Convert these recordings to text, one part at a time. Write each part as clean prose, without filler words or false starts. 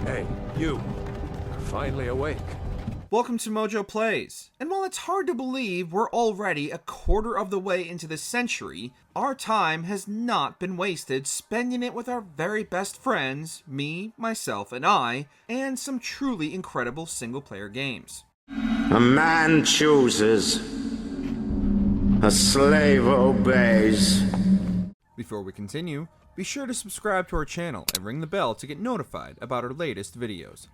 Hey, you. You're finally awake. Welcome to MojoPlays. And while it's hard to believe we're already a quarter of the way into this century, our time has not been wasted spending it with our very best friends, me, myself, and I, and some truly incredible single-player games. A man chooses. A slave obeys. Before we continue, be sure to subscribe to our channel and ring the bell to get notified about our latest videos.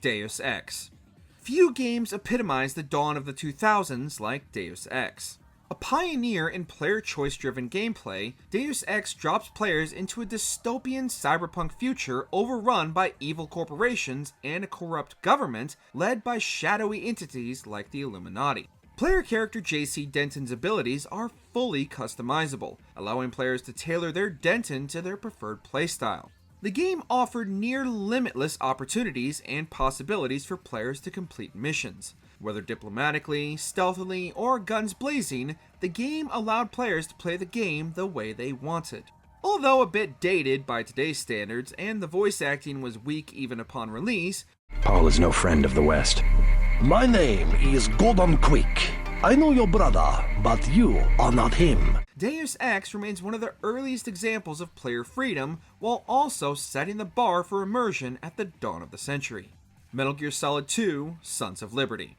Deus Ex. Few games epitomize the dawn of the 2000s like Deus Ex. A pioneer in player choice-driven gameplay, Deus Ex drops players into a dystopian cyberpunk future overrun by evil corporations and a corrupt government led by shadowy entities like the Illuminati. Player character JC Denton's abilities are fully customizable, allowing players to tailor their Denton to their preferred playstyle. The game offered near limitless opportunities and possibilities for players to complete missions. Whether diplomatically, stealthily, or guns blazing, the game allowed players to play the game the way they wanted. Although a bit dated by today's standards and the voice acting was weak even upon release, Paul is no friend of the West. My name is Gordon Quick. I know your brother, but you are not him. Deus Ex remains one of the earliest examples of player freedom, while also setting the bar for immersion at the dawn of the century. Metal Gear Solid 2: Sons of Liberty.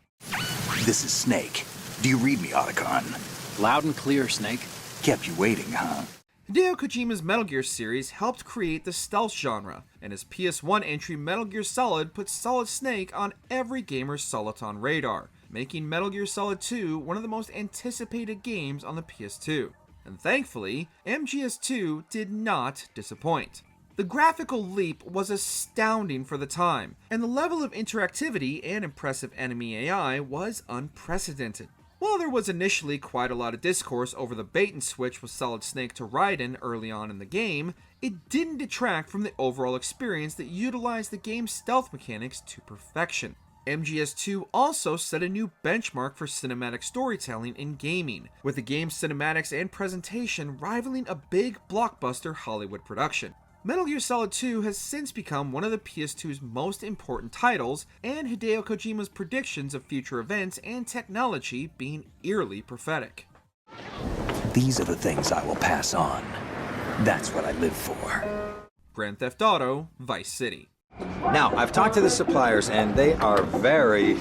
This is Snake. Do you read me, Otacon? Loud and clear, Snake. Kept you waiting, huh? Hideo Kojima's Metal Gear series helped create the stealth genre, and his PS1 entry Metal Gear Solid put Solid Snake on every gamer's Soliton radar, making Metal Gear Solid 2 one of the most anticipated games on the PS2. And thankfully, MGS2 did not disappoint. The graphical leap was astounding for the time, and the level of interactivity and impressive enemy AI was unprecedented. While there was initially quite a lot of discourse over the bait and switch with Solid Snake to Raiden early on in the game, it didn't detract from the overall experience that utilized the game's stealth mechanics to perfection. MGS2 also set a new benchmark for cinematic storytelling in gaming, with the game's cinematics and presentation rivaling a big blockbuster Hollywood production. Metal Gear Solid 2 has since become one of the PS2's most important titles, and Hideo Kojima's predictions of future events and technology being eerily prophetic. These are the things I will pass on. That's what I live for. Grand Theft Auto: Vice City. Now, I've talked to the suppliers, and they are very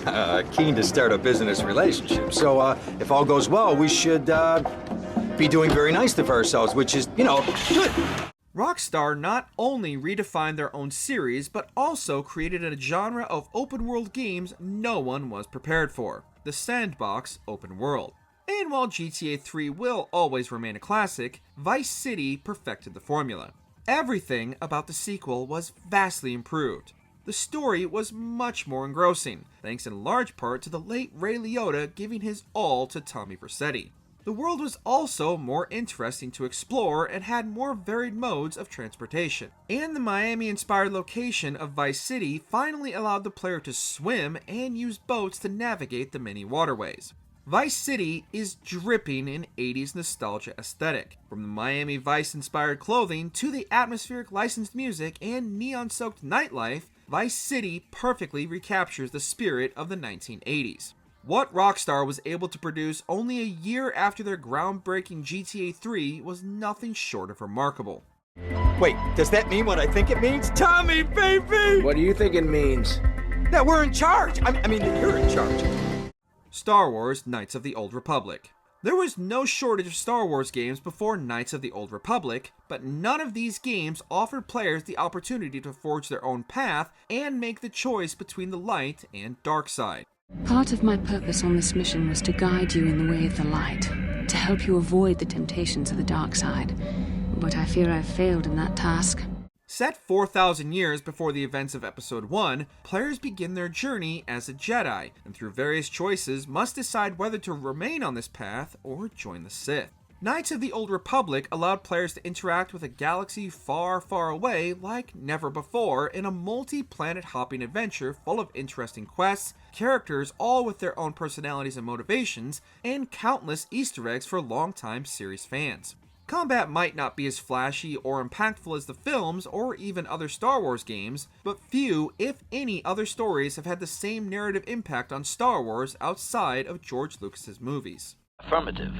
keen to start a business relationship. So, if all goes well, we should be doing very nicely for ourselves, which is, good. Rockstar not only redefined their own series, but also created a genre of open-world games no one was prepared for: the sandbox open world. And while GTA 3 will always remain a classic, Vice City perfected the formula. Everything about the sequel was vastly improved. The story was much more engrossing, thanks in large part to the late Ray Liotta giving his all to Tommy Vercetti. The world was also more interesting to explore and had more varied modes of transportation. And the Miami-inspired location of Vice City finally allowed the player to swim and use boats to navigate the many waterways. Vice City is dripping in 80s nostalgia aesthetic. From the Miami Vice-inspired clothing to the atmospheric licensed music and neon-soaked nightlife, Vice City perfectly recaptures the spirit of the 1980s. What Rockstar was able to produce only a year after their groundbreaking GTA 3 was nothing short of remarkable. Wait, does that mean what I think it means? Tommy, baby! What do you think it means? That we're in charge. I mean, that you're in charge. Star Wars: Knights of the Old Republic. There was no shortage of Star Wars games before Knights of the Old Republic, but none of these games offered players the opportunity to forge their own path and make the choice between the light and dark side. Part of my purpose on this mission was to guide you in the way of the light, to help you avoid the temptations of the dark side. But I fear I've failed in that task. Set 4,000 years before the events of Episode 1, players begin their journey as a Jedi, and through various choices must decide whether to remain on this path or join the Sith. Knights of the Old Republic allowed players to interact with a galaxy far, far away like never before in a multi-planet hopping adventure full of interesting quests, characters all with their own personalities and motivations, and countless Easter eggs for longtime series fans. Combat might not be as flashy or impactful as the films or even other Star Wars games, but few, if any, other stories have had the same narrative impact on Star Wars outside of George Lucas's movies. Affirmative.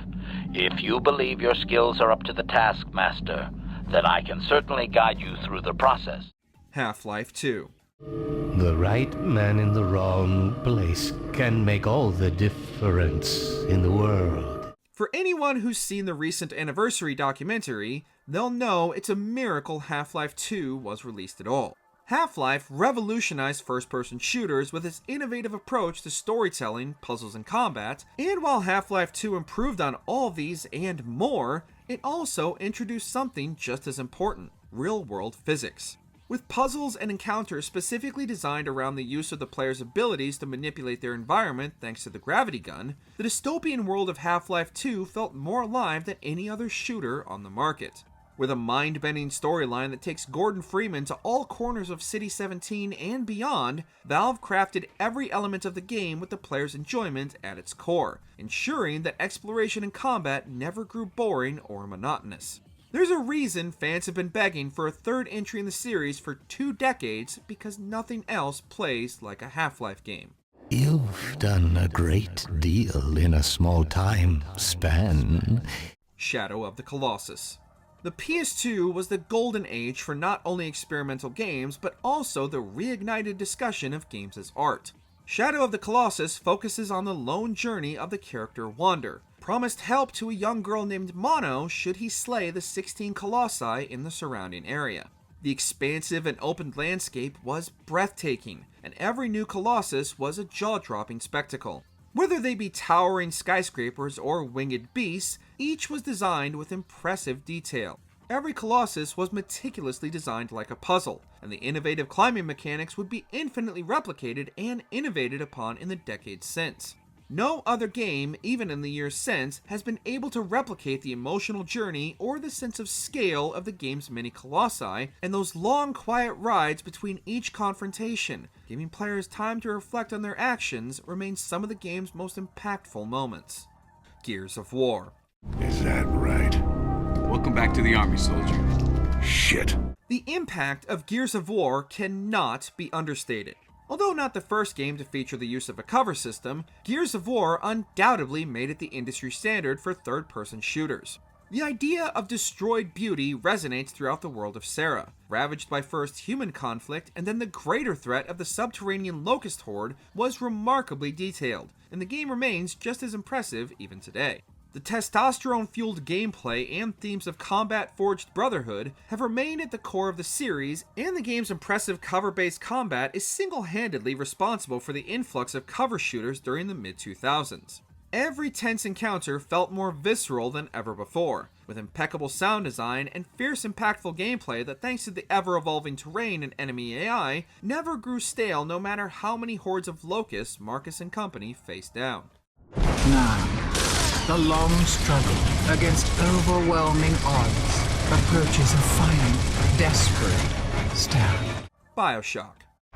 If you believe your skills are up to the task, Master, then I can certainly guide you through the process. Half-Life 2. The right man in the wrong place can make all the difference in the world. For anyone who's seen the recent anniversary documentary, they'll know it's a miracle Half-Life 2 was released at all. Half-Life revolutionized first-person shooters with its innovative approach to storytelling, puzzles, and combat, and while Half-Life 2 improved on all these and more, it also introduced something just as important: real-world physics. With puzzles and encounters specifically designed around the use of the player's abilities to manipulate their environment thanks to the gravity gun, the dystopian world of Half-Life 2 felt more alive than any other shooter on the market. With a mind-bending storyline that takes Gordon Freeman to all corners of City 17 and beyond, Valve crafted every element of the game with the player's enjoyment at its core, ensuring that exploration and combat never grew boring or monotonous. There's a reason fans have been begging for a third entry in the series for 2 decades, because nothing else plays like a Half-Life game. You've done a great deal in a small time span. Shadow of the Colossus. The PS2 was the golden age for not only experimental games, but also the reignited discussion of games as art. Shadow of the Colossus focuses on the lone journey of the character Wander, promised help to a young girl named Mono should he slay the 16 colossi in the surrounding area. The expansive and open landscape was breathtaking, and every new Colossus was a jaw-dropping spectacle. Whether they be towering skyscrapers or winged beasts, each was designed with impressive detail. Every Colossus was meticulously designed like a puzzle, and the innovative climbing mechanics would be infinitely replicated and innovated upon in the decades since. No other game, even in the years since, has been able to replicate the emotional journey or the sense of scale of the game's many colossi, and those long, quiet rides between each confrontation, giving players time to reflect on their actions, remains some of the game's most impactful moments. Gears of War. Is that right? Welcome back to the army, soldier. Shit. The impact of Gears of War cannot be understated. Although not the first game to feature the use of a cover system, Gears of War undoubtedly made it the industry standard for third-person shooters. The idea of destroyed beauty resonates throughout the world of Sarah, ravaged by first human conflict and then the greater threat of the subterranean locust horde was remarkably detailed, and the game remains just as impressive even today. The testosterone-fueled gameplay and themes of combat-forged brotherhood have remained at the core of the series, and the game's impressive cover-based combat is single-handedly responsible for the influx of cover shooters during the mid-2000s. Every tense encounter felt more visceral than ever before, with impeccable sound design and fierce impactful gameplay that, thanks to the ever-evolving terrain and enemy AI, never grew stale no matter how many hordes of locusts Marcus and company faced down. Now, the long struggle against overwhelming odds approaches a final, desperate step. Bioshock.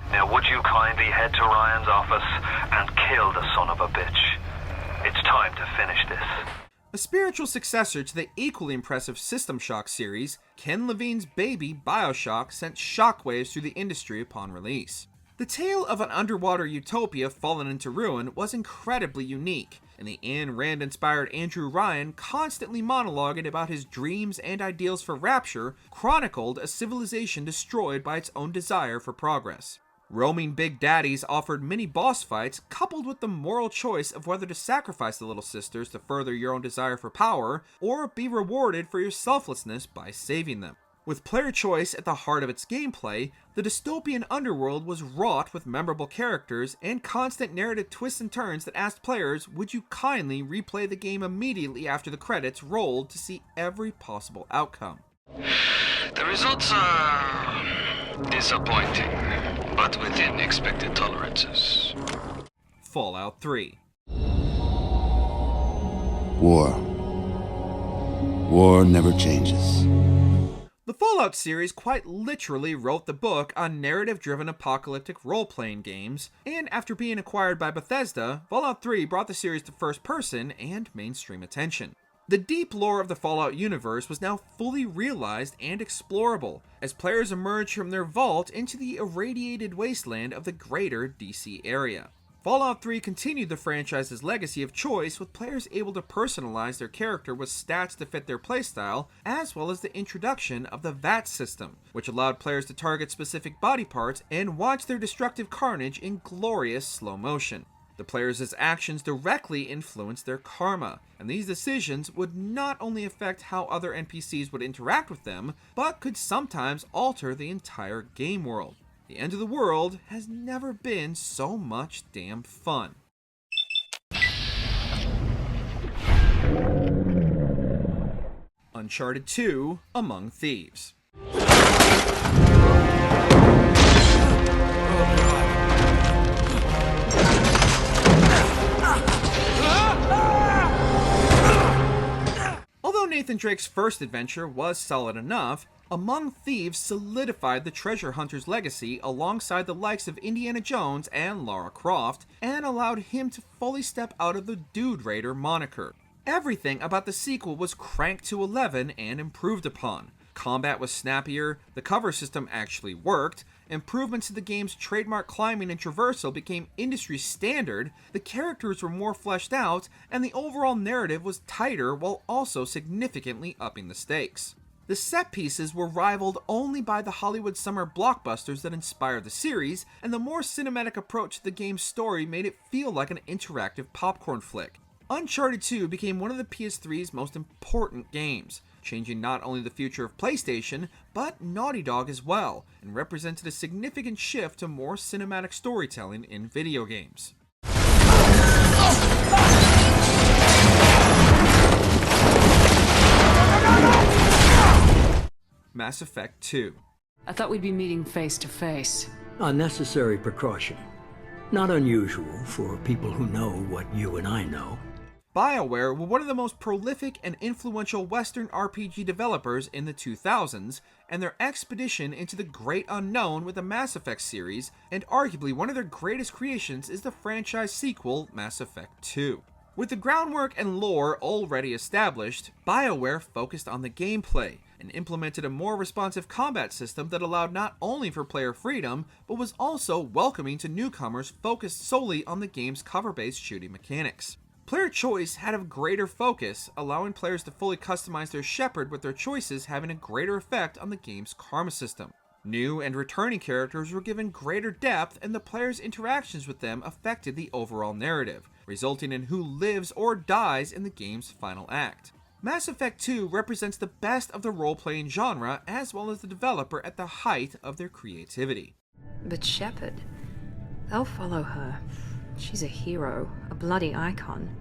Now would you kindly head to Ryan's office and kill the son of a bitch? It's time to finish this. A spiritual successor to the equally impressive System Shock series, Ken Levine's baby Bioshock sent shockwaves through the industry upon release. The tale of an underwater utopia fallen into ruin was incredibly unique, and the Ayn Rand-inspired Andrew Ryan constantly monologuing about his dreams and ideals for Rapture chronicled a civilization destroyed by its own desire for progress. Roaming Big Daddies offered many boss fights, coupled with the moral choice of whether to sacrifice the little sisters to further your own desire for power, or be rewarded for your selflessness by saving them. With player choice at the heart of its gameplay, the dystopian underworld was wrought with memorable characters and constant narrative twists and turns that asked players, would you kindly replay the game immediately after the credits rolled to see every possible outcome. The results are disappointing, but within expected tolerances. Fallout 3. War never changes. The Fallout series quite literally wrote the book on narrative-driven apocalyptic role-playing games, and after being acquired by Bethesda, Fallout 3 brought the series to first-person and mainstream attention. The deep lore of the Fallout universe was now fully realized and explorable, as players emerged from their vault into the irradiated wasteland of the greater DC area. Fallout 3 continued the franchise's legacy of choice, with players able to personalize their character with stats to fit their playstyle, as well as the introduction of the VAT system, which allowed players to target specific body parts and watch their destructive carnage in glorious slow motion. The players' actions directly influenced their karma, and these decisions would not only affect how other NPCs would interact with them, but could sometimes alter the entire game world. The end of the world has never been so much damn fun. Uncharted 2: Among Thieves. Although Nathan Drake's first adventure was solid enough, Among Thieves solidified the treasure hunter's legacy alongside the likes of Indiana Jones and Lara Croft, and allowed him to fully step out of the Dude Raider moniker. Everything about the sequel was cranked to 11 and improved upon. Combat was snappier, the cover system actually worked, improvements to the game's trademark climbing and traversal became industry standard, the characters were more fleshed out, and the overall narrative was tighter while also significantly upping the stakes. The set pieces were rivaled only by the Hollywood summer blockbusters that inspired the series, and the more cinematic approach to the game's story made it feel like an interactive popcorn flick. Uncharted 2 became one of the PS3's most important games, changing not only the future of PlayStation, but Naughty Dog as well, and represented a significant shift to more cinematic storytelling in video games. Mass Effect 2. I thought we'd be meeting face to face. A necessary precaution. Not unusual for people who know what you and I know. BioWare were one of the most prolific and influential Western RPG developers in the 2000s, and their expedition into the great unknown with the Mass Effect series, and arguably one of their greatest creations, is the franchise sequel, Mass Effect 2. With the groundwork and lore already established, BioWare focused on the gameplay, and implemented a more responsive combat system that allowed not only for player freedom, but was also welcoming to newcomers focused solely on the game's cover-based shooting mechanics. Player choice had a greater focus, allowing players to fully customize their Shepard, with their choices having a greater effect on the game's karma system. New and returning characters were given greater depth, and the player's interactions with them affected the overall narrative, resulting in who lives or dies in the game's final act. Mass Effect 2 represents the best of the role-playing genre, as well as the developer at the height of their creativity. But Shepard, they'll follow her. She's a hero, a bloody icon.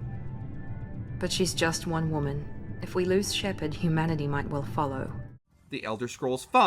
But she's just one woman. If we lose Shepard, humanity might well follow. The Elder Scrolls V: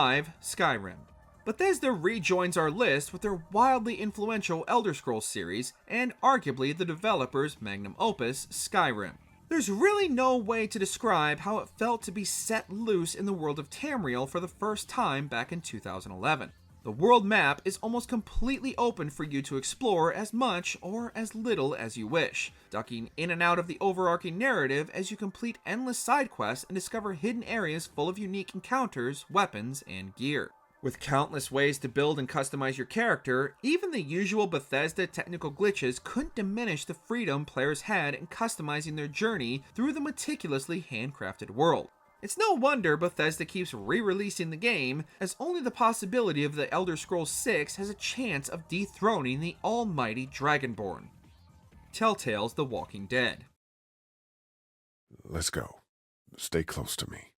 Skyrim. Bethesda rejoins our list with their wildly influential Elder Scrolls series, and arguably the developer's magnum opus, Skyrim. There's really no way to describe how it felt to be set loose in the world of Tamriel for the first time back in 2011. The world map is almost completely open for you to explore as much or as little as you wish, ducking in and out of the overarching narrative as you complete endless side quests and discover hidden areas full of unique encounters, weapons, and gear. With countless ways to build and customize your character, even the usual Bethesda technical glitches couldn't diminish the freedom players had in customizing their journey through the meticulously handcrafted world. It's no wonder Bethesda keeps re-releasing the game, as only the possibility of the Elder Scrolls VI has a chance of dethroning the almighty Dragonborn. Telltale's The Walking Dead. Let's go. Stay close to me.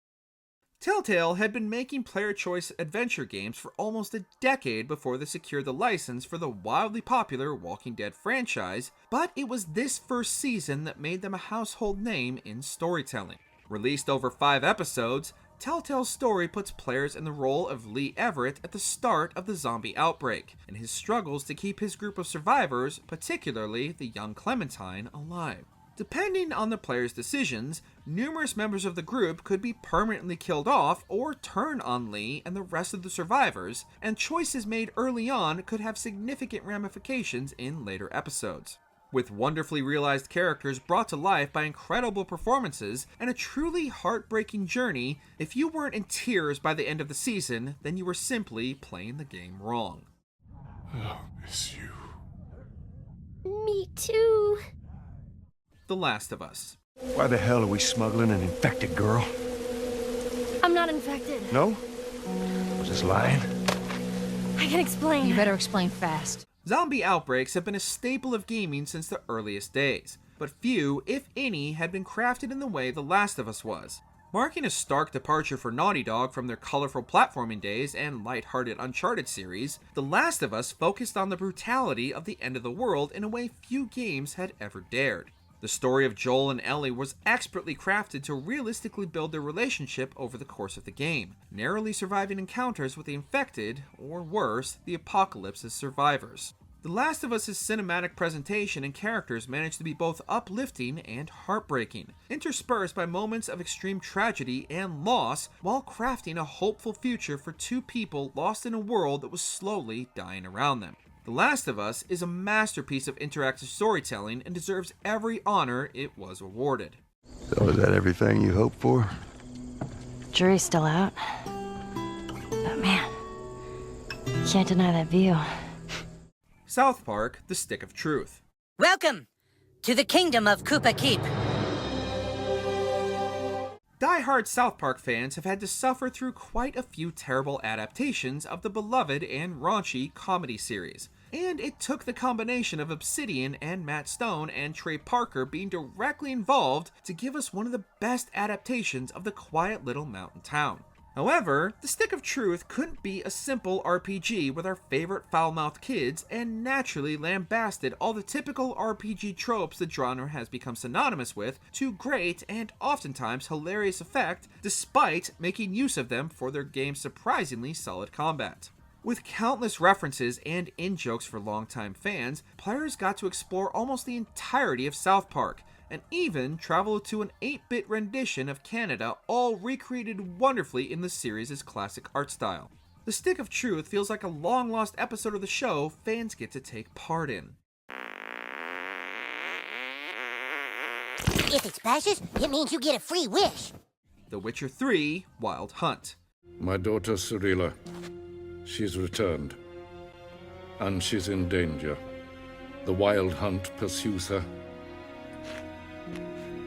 Telltale had been making player choice adventure games for almost a decade before they secured the license for the wildly popular Walking Dead franchise, but it was this first season that made them a household name in storytelling. Released over 5 episodes, Telltale's story puts players in the role of Lee Everett at the start of the zombie outbreak, and his struggles to keep his group of survivors, particularly the young Clementine, alive. Depending on the player's decisions, numerous members of the group could be permanently killed off or turn on Lee and the rest of the survivors, and choices made early on could have significant ramifications in later episodes. With wonderfully realized characters brought to life by incredible performances and a truly heartbreaking journey, if you weren't in tears by the end of the season, then you were simply playing the game wrong. I'll miss you. Me too. The Last of Us. Why the hell are we smuggling an infected girl? I'm not infected. No? Was this lying? I can explain. You better explain fast. Zombie outbreaks have been a staple of gaming since the earliest days, but few, if any, had been crafted in the way The Last of Us was. Marking a stark departure for Naughty Dog from their colorful platforming days and light-hearted Uncharted series, The Last of Us focused on the brutality of the end of the world in a way few games had ever dared. The story of Joel and Ellie was expertly crafted to realistically build their relationship over the course of the game, narrowly surviving encounters with the infected, or worse, the apocalypse's survivors. The Last of Us' cinematic presentation and characters managed to be both uplifting and heartbreaking, interspersed by moments of extreme tragedy and loss, while crafting a hopeful future for two people lost in a world that was slowly dying around them. The Last of Us is a masterpiece of interactive storytelling and deserves every honor it was awarded. So is that everything you hoped for? Jury's still out. But man, can't deny that view. South Park: The Stick of Truth. Welcome to the kingdom of Koopa Keep. Die-hard South Park fans have had to suffer through quite a few terrible adaptations of the beloved and raunchy comedy series. And it took the combination of Obsidian and Matt Stone and Trey Parker being directly involved to give us one of the best adaptations of the quiet little mountain town. However, The Stick of Truth couldn't be a simple RPG with our favorite foul-mouthed kids and naturally lambasted all the typical RPG tropes the genre has become synonymous with to great and oftentimes hilarious effect, despite making use of them for their game's surprisingly solid combat. With countless references and in-jokes for longtime fans, players got to explore almost the entirety of South Park, and even travel to an 8-bit rendition of Canada, all recreated wonderfully in the series' classic art style. The Stick of Truth feels like a long-lost episode of the show fans get to take part in. If it splashes, it means you get a free wish. The Witcher 3: Wild Hunt. My daughter Cirilla, she's returned, and she's in danger. The Wild Hunt pursues her.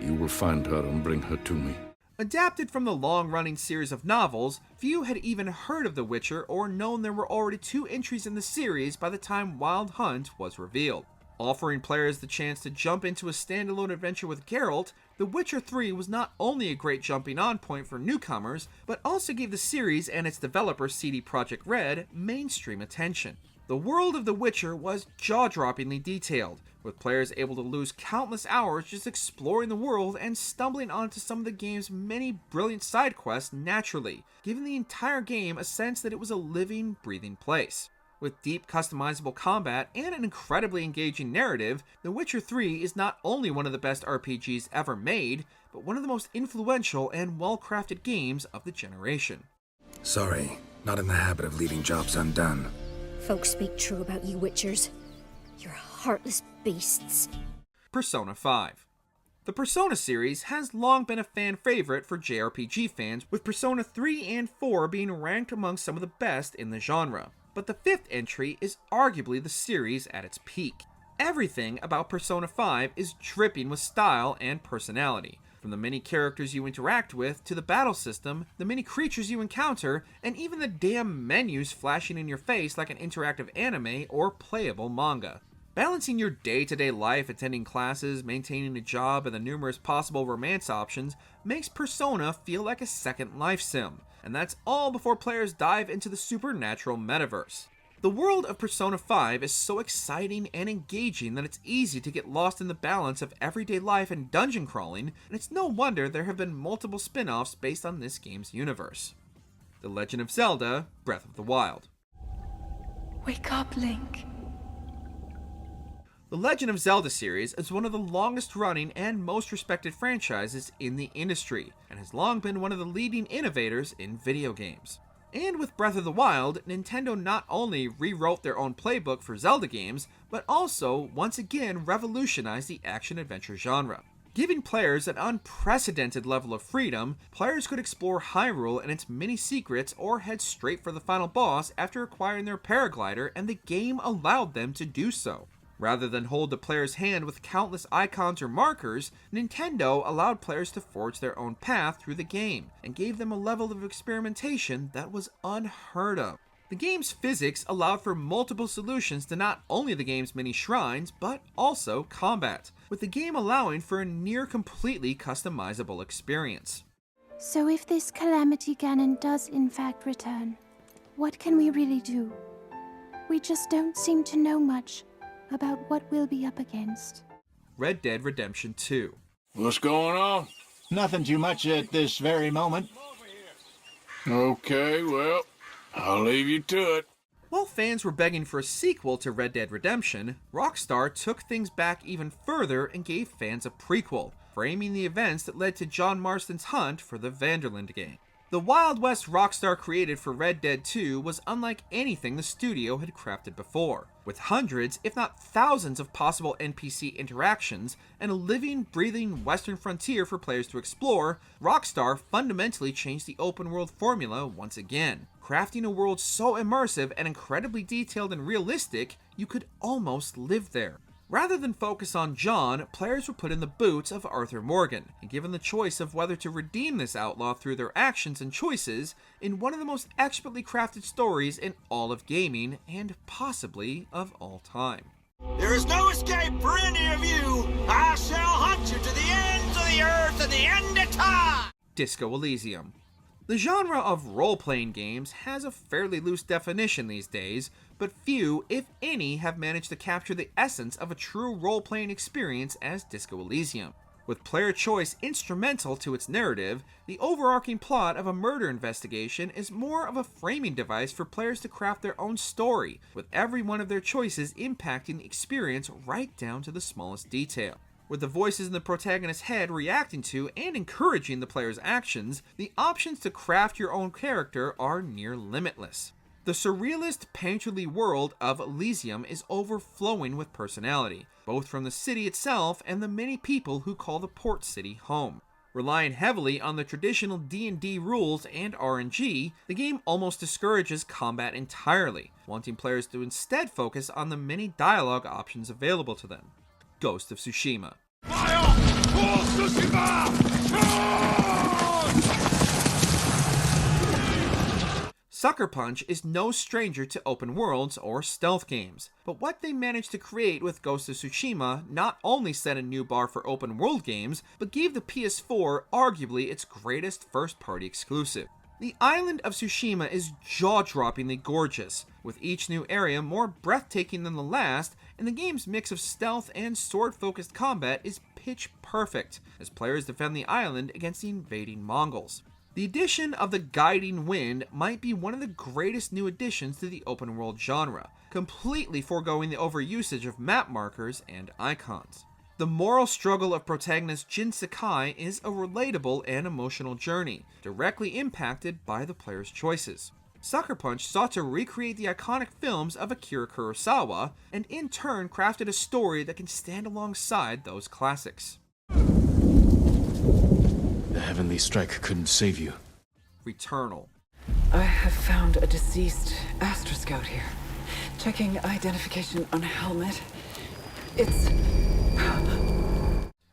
You will find her and bring her to me. Adapted from the long-running series of novels, few had even heard of The Witcher or known there were already 2 entries in the series by the time Wild Hunt was revealed. Offering players the chance to jump into a standalone adventure with Geralt, The Witcher 3 was not only a great jumping-on point for newcomers, but also gave the series and its developer CD Projekt Red mainstream attention. The world of The Witcher was jaw-droppingly detailed, with players able to lose countless hours just exploring the world and stumbling onto some of the game's many brilliant side quests naturally, giving the entire game a sense that it was a living, breathing place. With deep customizable combat and an incredibly engaging narrative, The Witcher 3 is not only one of the best RPGs ever made, but one of the most influential and well-crafted games of the generation. Sorry, not in the habit of leaving jobs undone. Folks speak true about you Witchers. You're heartless beasts. Persona 5. The Persona series has long been a fan favorite for JRPG fans, with Persona 3 and 4 being ranked among some of the best in the genre. But the 5th entry is arguably the series at its peak. Everything about Persona 5 is dripping with style and personality. From the many characters you interact with, to the battle system, the many creatures you encounter, and even the damn menus flashing in your face like an interactive anime or playable manga. Balancing your day-to-day life, attending classes, maintaining a job, and the numerous possible romance options makes Persona feel like a second life sim. And that's all before players dive into the supernatural metaverse. The world of Persona 5 is so exciting and engaging that it's easy to get lost in the balance of everyday life and dungeon crawling, and it's no wonder there have been multiple spin-offs based on this game's universe. The Legend of Zelda: Breath of the Wild. Wake up, Link. The Legend of Zelda series is one of the longest-running and most respected franchises in the industry, and has long been one of the leading innovators in video games. And with Breath of the Wild, Nintendo not only rewrote their own playbook for Zelda games, but also once again revolutionized the action-adventure genre. Giving players an unprecedented level of freedom, players could explore Hyrule and its many secrets or head straight for the final boss after acquiring their paraglider, and the game allowed them to do so. Rather than hold the player's hand with countless icons or markers, Nintendo allowed players to forge their own path through the game, and gave them a level of experimentation that was unheard of. The game's physics allowed for multiple solutions to not only the game's many shrines, but also combat, with the game allowing for a near completely customizable experience. So if this Calamity Ganon does in fact return, what can we really do? We just don't seem to know much about what we'll be up against. Red Dead Redemption 2. What's going on? Nothing too much at this very moment. Okay, well, I'll leave you to it. While fans were begging for a sequel to Red Dead Redemption, Rockstar took things back even further and gave fans a prequel, framing the events that led to John Marston's hunt for the Vanderlinde gang. The Wild West Rockstar created for Red Dead 2 was unlike anything the studio had crafted before. With hundreds, if not thousands of possible NPC interactions and a living, breathing western frontier for players to explore, Rockstar fundamentally changed the open world formula once again, crafting a world so immersive and incredibly detailed and realistic, you could almost live there. Rather than focus on John, players were put in the boots of Arthur Morgan, and given the choice of whether to redeem this outlaw through their actions and choices in one of the most expertly crafted stories in all of gaming, and possibly of all time. There is no escape for any of you! I shall hunt you to the ends of the earth and the end of time! Disco Elysium. The genre of role-playing games has a fairly loose definition these days, but few, if any, have managed to capture the essence of a true role-playing experience as Disco Elysium. With player choice instrumental to its narrative, the overarching plot of a murder investigation is more of a framing device for players to craft their own story, with every one of their choices impacting the experience right down to the smallest detail. With the voices in the protagonist's head reacting to and encouraging the player's actions, the options to craft your own character are near limitless. The surrealist, painterly world of Elysium is overflowing with personality, both from the city itself and the many people who call the port city home. Relying heavily on the traditional D&D rules and RNG, the game almost discourages combat entirely, wanting players to instead focus on the many dialogue options available to them. Ghost of Tsushima. Sucker Punch is no stranger to open worlds or stealth games, but what they managed to create with Ghost of Tsushima not only set a new bar for open world games, but gave the PS4 arguably its greatest first-party exclusive. The island of Tsushima is jaw-droppingly gorgeous, with each new area more breathtaking than the last, and the game's mix of stealth and sword-focused combat is pitch perfect, as players defend the island against the invading Mongols. The addition of the Guiding Wind might be one of the greatest new additions to the open world genre, completely foregoing the overusage of map markers and icons. The moral struggle of protagonist Jin Sakai is a relatable and emotional journey, directly impacted by the player's choices. Sucker Punch sought to recreate the iconic films of Akira Kurosawa, and in turn crafted a story that can stand alongside those classics. The Heavenly Strike couldn't save you. Returnal. I have found a deceased Astra Scout here. Checking identification on a helmet. It's...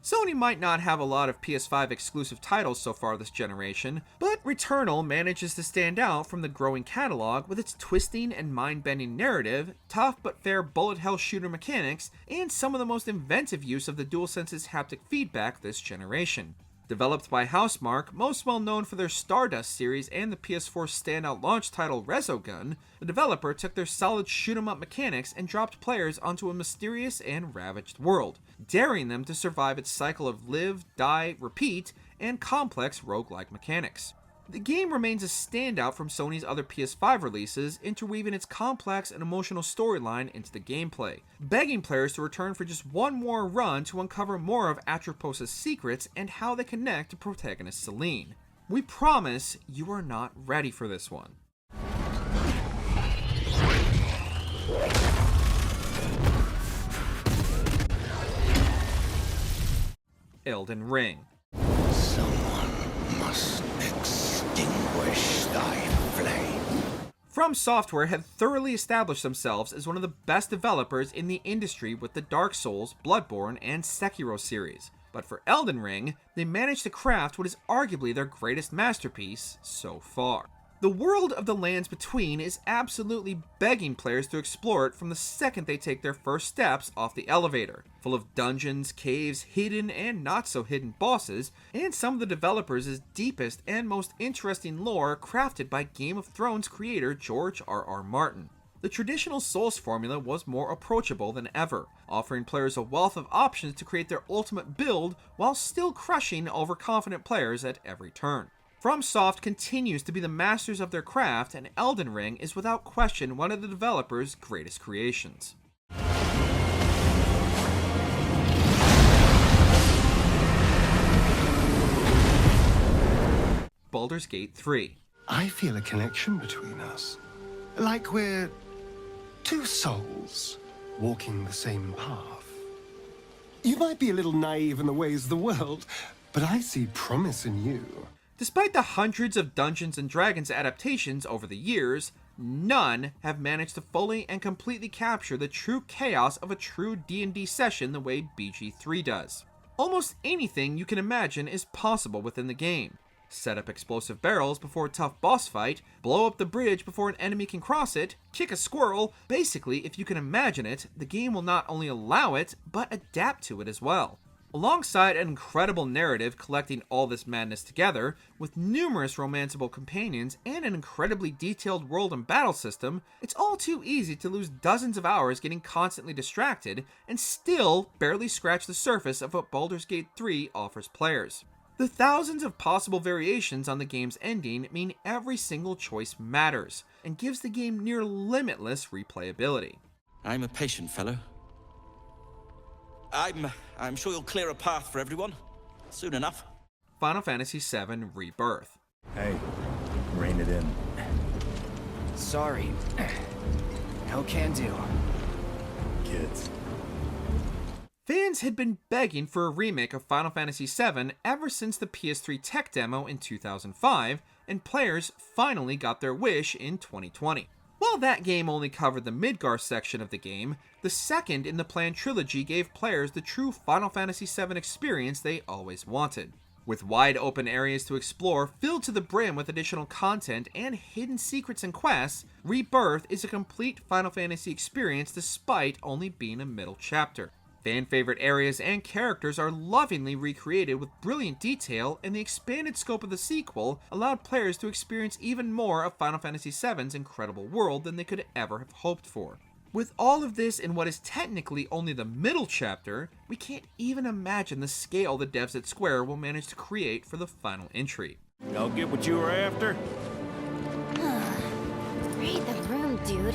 Sony might not have a lot of PS5 exclusive titles so far this generation, but Returnal manages to stand out from the growing catalog with its twisting and mind-bending narrative, tough but fair bullet hell shooter mechanics, and some of the most inventive use of the DualSense's haptic feedback this generation. Developed by Housemarque, most well known for their Stardust series and the PS4 standout launch title Resogun, the developer took their solid shoot-'em-up mechanics and dropped players onto a mysterious and ravaged world, daring them to survive its cycle of live, die, repeat, and complex roguelike mechanics. The game remains a standout from Sony's other PS5 releases, interweaving its complex and emotional storyline into the gameplay, begging players to return for just one more run to uncover more of Atropos' secrets and how they connect to protagonist Celine. We promise you are not ready for this one. Elden Ring. Someone must extinguish thy flame. From Software had thoroughly established themselves as one of the best developers in the industry with the Dark Souls, Bloodborne, and Sekiro series. But for Elden Ring, they managed to craft what is arguably their greatest masterpiece so far. The world of the lands between is absolutely begging players to explore it from the second they take their first steps off the elevator, full of dungeons, caves, hidden and not so hidden bosses, and some of the developers' deepest and most interesting lore crafted by Game of Thrones creator George R.R. Martin. The traditional Souls formula was more approachable than ever, offering players a wealth of options to create their ultimate build while still crushing overconfident players at every turn. FromSoft continues to be the masters of their craft, and Elden Ring is without question one of the developers' greatest creations. Baldurs Gate 3. I feel a connection between us. Like we're two souls walking the same path. You might be a little naive in the ways of the world, but I see promise in you. Despite the hundreds of Dungeons & Dragons adaptations over the years, none have managed to fully and completely capture the true chaos of a true D&D session the way BG3 does. Almost anything you can imagine is possible within the game. Set up explosive barrels before a tough boss fight, blow up the bridge before an enemy can cross it, kick a squirrel. Basically, if you can imagine it, the game will not only allow it, but adapt to it as well. Alongside an incredible narrative collecting all this madness together, with numerous romanceable companions and an incredibly detailed world and battle system, it's all too easy to lose dozens of hours getting constantly distracted and still barely scratch the surface of what Baldur's Gate 3 offers players. The thousands of possible variations on the game's ending mean every single choice matters, and gives the game near limitless replayability. I'm a patient fellow. I'm sure you'll clear a path for everyone. Soon enough. Final Fantasy VII Rebirth. Hey, rein it in. Sorry. No can do. Kids. Fans had been begging for a remake of Final Fantasy VII ever since the PS3 tech demo in 2005, and players finally got their wish in 2020. While that game only covered the Midgar section of the game, the second in the planned trilogy gave players the true Final Fantasy VII experience they always wanted. With wide open areas to explore filled to the brim with additional content and hidden secrets and quests, Rebirth is a complete Final Fantasy experience despite only being a middle chapter. Fan-favorite areas and characters are lovingly recreated with brilliant detail, and the expanded scope of the sequel allowed players to experience even more of Final Fantasy VII's incredible world than they could ever have hoped for. With all of this in what is technically only the middle chapter, we can't even imagine the scale the devs at Square will manage to create for the final entry. Y'all get what you were after? Read the room, dude.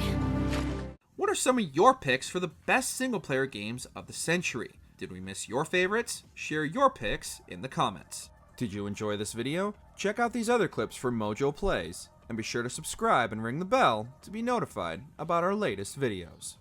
What are some of your picks for the best single-player games of the century? Did we miss your favorites? Share your picks in the comments. Did you enjoy this video? Check out these other clips from MojoPlays, and be sure to subscribe and ring the bell to be notified about our latest videos.